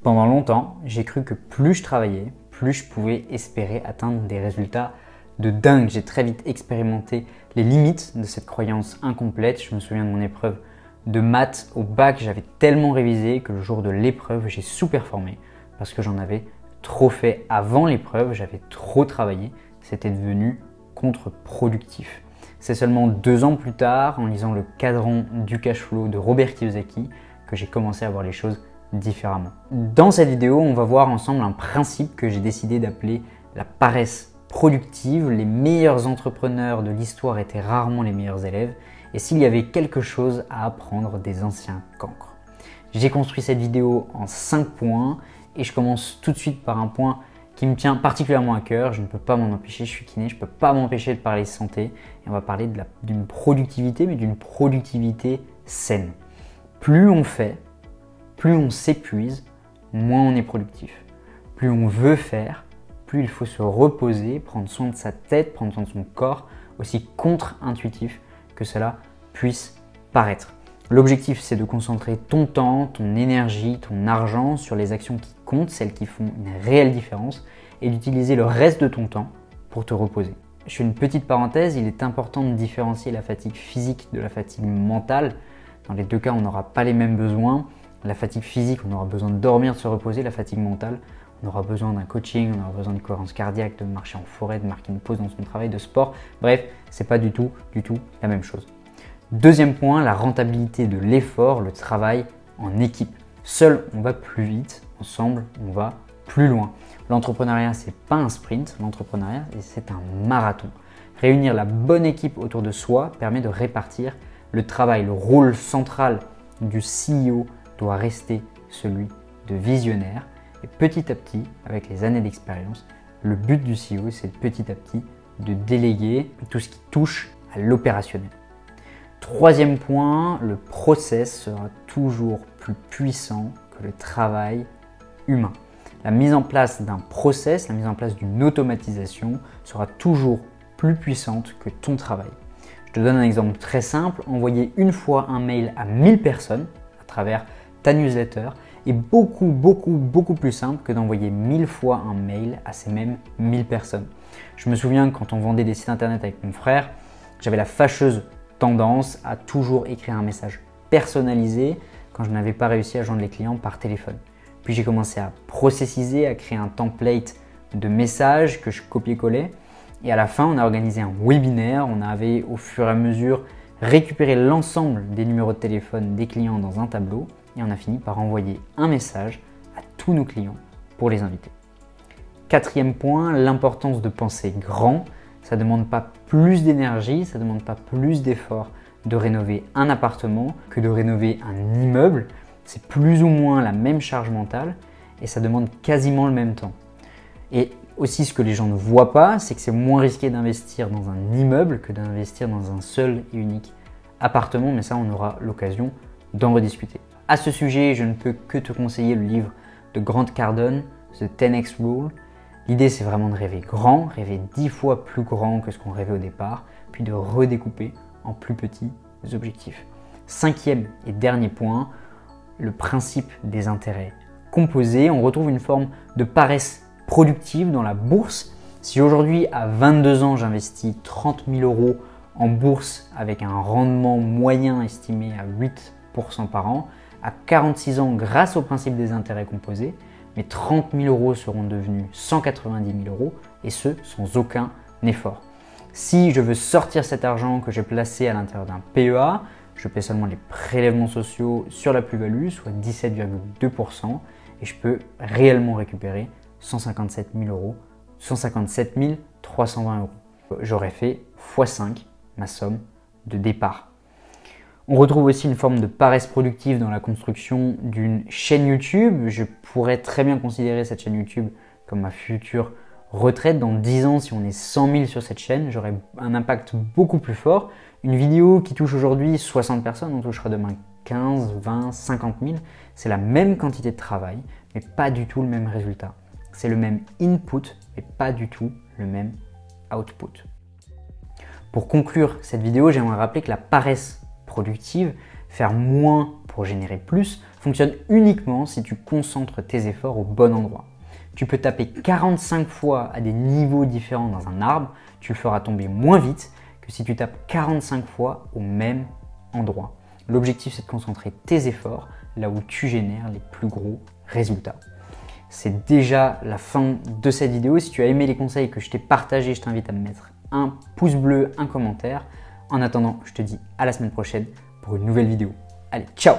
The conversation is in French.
Pendant longtemps, j'ai cru que plus je travaillais, plus je pouvais espérer atteindre des résultats de dingue. J'ai très vite expérimenté les limites de cette croyance incomplète. Je me souviens de mon épreuve de maths au bac, j'avais tellement révisé que le jour de l'épreuve, j'ai sous-performé parce que j'en avais trop fait avant l'épreuve, j'avais trop travaillé, c'était devenu contre-productif. C'est seulement 2 ans plus tard, en lisant le cadran du cash flow de Robert Kiyosaki, que j'ai commencé à voir les choses différemment. Dans cette vidéo, on va voir ensemble un principe que j'ai décidé d'appeler la paresse productive. Les meilleurs entrepreneurs de l'histoire étaient rarement les meilleurs élèves, et s'il y avait quelque chose à apprendre des anciens cancres. J'ai construit cette vidéo en 5 points et je commence tout de suite par un point qui me tient particulièrement à cœur. Je ne peux pas m'en empêcher, je suis kiné, je ne peux pas m'empêcher de parler santé. Et on va parler d'une productivité, mais d'une productivité saine. Plus on fait, plus on s'épuise, moins on est productif. Plus on veut faire, plus il faut se reposer, prendre soin de sa tête, prendre soin de son corps, aussi contre-intuitif que cela puisse paraître. L'objectif, c'est de concentrer ton temps, ton énergie, ton argent sur les actions qui comptent, celles qui font une réelle différence, et d'utiliser le reste de ton temps pour te reposer. Je fais une petite parenthèse, il est important de différencier la fatigue physique de la fatigue mentale. Dans les deux cas, on n'aura pas les mêmes besoins. La fatigue physique, on aura besoin de dormir, de se reposer. La fatigue mentale, on aura besoin d'un coaching, on aura besoin d'une cohérence cardiaque, de marcher en forêt, de marquer une pause dans son travail, de sport. Bref, c'est pas du tout la même chose. Deuxième point, la rentabilité de l'effort, le travail en équipe. Seul, on va plus vite. Ensemble, on va plus loin. L'entrepreneuriat, c'est pas un sprint. L'entrepreneuriat, c'est un marathon. Réunir la bonne équipe autour de soi permet de répartir le travail. Le rôle central du CEO doit rester celui de visionnaire. Et petit à petit, avec les années d'expérience, le but du CEO, c'est petit à petit de déléguer tout ce qui touche à l'opérationnel. Troisième point, le process sera toujours plus puissant que le travail humain. La mise en place d'un process, la mise en place d'une automatisation sera toujours plus puissante que ton travail. Je te donne un exemple très simple. Envoyer une fois un mail à 1000 personnes à travers ta newsletter est beaucoup plus simple que d'envoyer 1000 fois un mail à ces mêmes 1000 personnes. Je me souviens que quand on vendait des sites internet avec mon frère, j'avais la fâcheuse tendance à toujours écrire un message personnalisé quand je n'avais pas réussi à joindre les clients par téléphone. Puis j'ai commencé à processiser, à créer un template de messages que je copiais-collais. Et à la fin, on a organisé un webinaire. On avait au fur et à mesure récupéré l'ensemble des numéros de téléphone des clients dans un tableau. Et on a fini par envoyer un message à tous nos clients pour les inviter. Quatrième point, l'importance de penser grand. Ça ne demande pas plus d'énergie, ça ne demande pas plus d'efforts de rénover un appartement que de rénover un immeuble. C'est plus ou moins la même charge mentale et ça demande quasiment le même temps. Et aussi, ce que les gens ne voient pas, c'est que c'est moins risqué d'investir dans un immeuble que d'investir dans un seul et unique appartement. Mais ça, on aura l'occasion d'en rediscuter. À ce sujet, je ne peux que te conseiller le livre de Grant Cardone, The 10X Rule. L'idée, c'est vraiment de rêver grand, rêver 10 fois plus grand que ce qu'on rêvait au départ, puis de redécouper en plus petits objectifs. Cinquième et dernier point, le principe des intérêts composés. On retrouve une forme de paresse productive dans la bourse. Si aujourd'hui, à 22 ans, j'investis 30 000 € en bourse avec un rendement moyen estimé à 8% par an, à 46 ans, grâce au principe des intérêts composés, mes 30 000 € seront devenus 190 000 € et ce, sans aucun effort. Si je veux sortir cet argent que j'ai placé à l'intérieur d'un PEA, je paie seulement les prélèvements sociaux sur la plus-value, soit 17,2%, et je peux réellement récupérer 157 000 €, 157 320 €. J'aurais fait x5 ma somme de départ. On retrouve aussi une forme de paresse productive dans la construction d'une chaîne YouTube. Je pourrais très bien considérer cette chaîne YouTube comme ma future retraite. Dans 10 ans, si on est 100 000 sur cette chaîne, j'aurai un impact beaucoup plus fort. Une vidéo qui touche aujourd'hui 60 personnes, on touchera demain 15, 20, 50 000. C'est la même quantité de travail, mais pas du tout le même résultat. C'est le même input, mais pas du tout le même output. Pour conclure cette vidéo, j'aimerais rappeler que la paresse productive, faire moins pour générer plus, fonctionne uniquement si tu concentres tes efforts au bon endroit. Tu peux taper 45 fois à des niveaux différents dans un arbre, tu le feras tomber moins vite que si tu tapes 45 fois au même endroit. L'objectif, c'est de concentrer tes efforts là où tu génères les plus gros résultats. C'est déjà la fin de cette vidéo. Si tu as aimé les conseils que je t'ai partagés, je t'invite à me mettre un pouce bleu, un commentaire. En attendant, je te dis à la semaine prochaine pour une nouvelle vidéo. Allez, ciao!